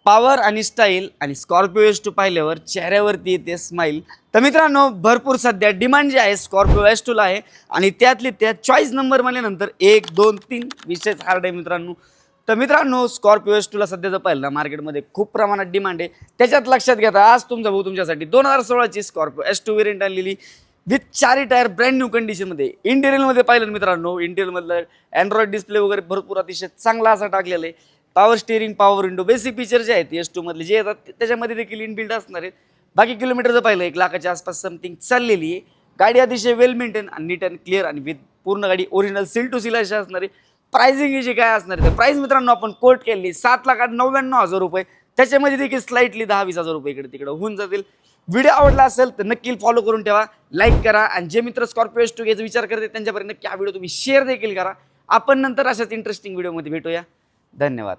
Power आणि style आणि Scorpio S2 पाहिल्यावर चेहऱ्यावरती येते स्माईल. तर मित्रांनो, भरपूर सध्या डिमांड जी आहे स्कॉर्पिओ S2ला आहे आणि त्यातली त्यात चॉईस नंबर म्हणल्यानंतर 1 2 3 विषयच हार्ड आहे मित्रांनो. तर मित्रांनो, स्कॉर्पिओ S2ला सध्या जर पाहिलं ना मार्केटमध्ये खूप प्रमाणात डिमांड आहे. त्याच्यात लक्षात घेता आज तुमचा भाऊ तुमच्यासाठी 2016ची स्कॉर्पिओ S2 वेरियंट आणलेली विथ 4 टायर ब्रँड न्यू कंडिशनमध्ये. इंटेरियरमध्ये पाहिलं ना मित्रांनो, इंटेरियरमधलं अँड्रॉइड डिस्प्ले वगैरे भरपूर अतिशय चांगला असा टाकलेला आहे. Power steering, power window, basic feature जे आहेत S2 मधले जे येतात त्याच्यामध्ये देखील इनबिल्ट असणार आहेत. बाकी किलोमीटर जर पाहिलं 1 लाखाच्या आसपास समथिंग चाललेली आहे. गाडी अतिशय वेल मेंटेन आणि नीट अँड क्लिअर आणि विथ पूर्ण गाडी ओरिजिनल सील टू सील अशी असणार आहे. प्राइसिंग याची काय असणार आहे तर प्राइस मित्रांनो आपण कोट केली 7,99,000 रुपये. त्याच्यामध्ये देखील स्लाइटली 10-20,000 रुपये इकडे तिकडे होऊन जातील. व्हिडिओ आवडला असेल तर नक्की फॉलो करून ठेवा, लाईक करा आणि जे मित्र स्कॉर्पिओ S2 घ्यायचा विचार करते त्यांच्यापर्यंत नक्की हा व्हिडिओ तुम्ही शेअर देखील करा. आपण नंतर अशाच इंटरेस्टिंग व्हिडिओमध्ये भेटूया. धन्यवाद.